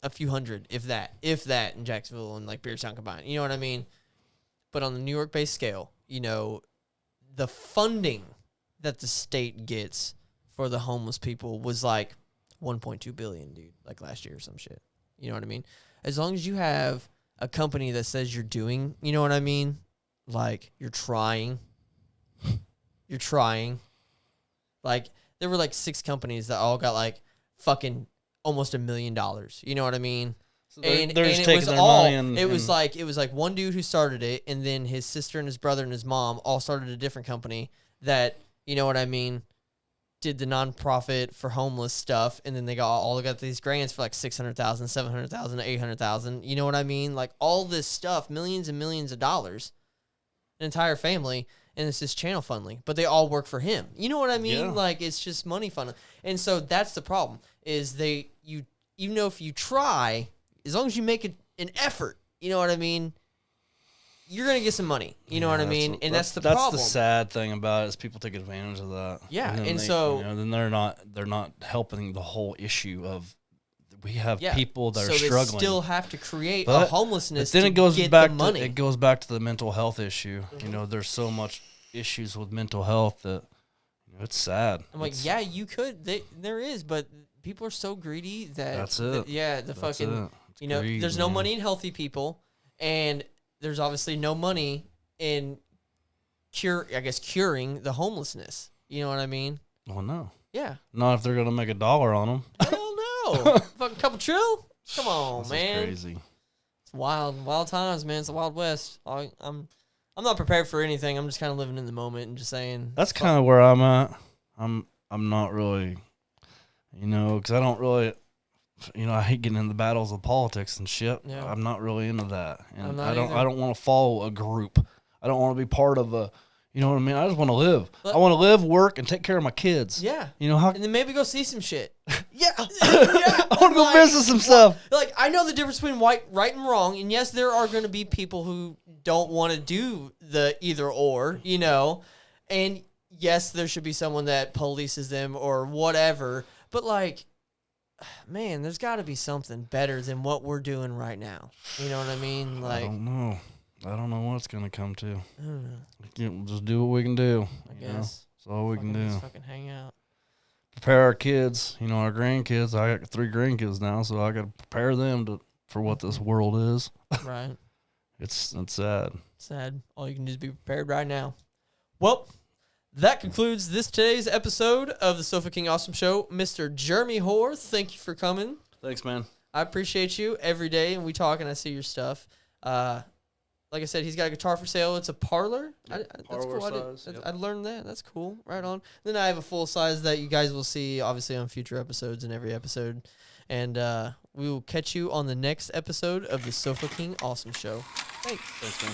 a few hundred, if that, in Jacksonville and, like, Beardstown combined. You know what I mean? But on the New York-based scale, the funding that the state gets for the homeless people was like $1.2 billion, dude, like last year or some shit. You know what I mean? As long as you have a company that says you're doing, you know what I mean? Like, you're trying. Like, there were like 6 companies that all got like fucking almost $1 million. You know what I mean? So they're just taking their money it was like one dude who started it, and then his sister and his brother and his mom all started a different company that, you know what I mean, did the nonprofit for homeless stuff, and then they got these grants for like $600,000, $700,000, $800,000. You know what I mean? Like, all this stuff, millions and millions of dollars, an entire family, and it's just channel funneling. But they all work for him. You know what I mean? Yeah. Like, it's just money funneling. And so that's the problem, is even though if you try, as long as you make an effort, you know what I mean, you're going to get some money. You know what I mean? And that's the problem. That's the sad thing about it is people take advantage of that. Yeah, and so then they're not helping the whole issue of we have people that are so struggling. they still have to create a homelessness. But then to it goes get back the money. it goes back to the mental health issue. You know, there's so much issues with mental health that it's sad. I'm like, you could. There is, but people are so greedy that that's it. The fucking greed, there's no money in healthy people, and there's obviously no money in curing the homelessness. You know what I mean? Well, no. Yeah. Not if they're gonna make $1 on them. Hell no. Fucking couple trill. Come on, man. Crazy. It's wild times, man. It's the Wild West. I'm not prepared for anything. I'm just kind of living in the moment and just saying. That's kind of where I'm at. I'm not really, because I don't really, I hate getting in the battles of politics and shit. Yeah. I'm not really into that, and I either. don't want to follow a group. I don't want to be part of a. You know what I mean? I just want to live. But, I want to live, work, and take care of my kids. Yeah. And then maybe go see some shit. Yeah. I want to go visit some stuff. Like, I know the difference between right and wrong, and yes, there are going to be people who don't want to do the either or, and yes, there should be someone that polices them or whatever, but like, man, there's got to be something better than what we're doing right now. You know what I mean? Like, I don't know what it's going to come to. I don't know. We'll just do what we can do. I guess. That's all we can do. Just fucking hang out. Prepare our kids, our grandkids. I got 3 grandkids now, so I got to prepare them for what this world is. Right. It's sad. Sad. All you can do is be prepared right now. Well, that concludes today's episode of the Sofa King Awesome Show. Mr. Jeremy Hoare, thank you for coming. Thanks, man. I appreciate you every day, and we talk, and I see your stuff. Like I said, he's got a guitar for sale. It's a parlor. Yep, That's parlor cool. size. I learned that. That's cool. Right on. Then I have a full size that you guys will see, obviously, on future episodes and every episode. And we will catch you on the next episode of the Sofa King Awesome Show. Thanks. Thanks, man.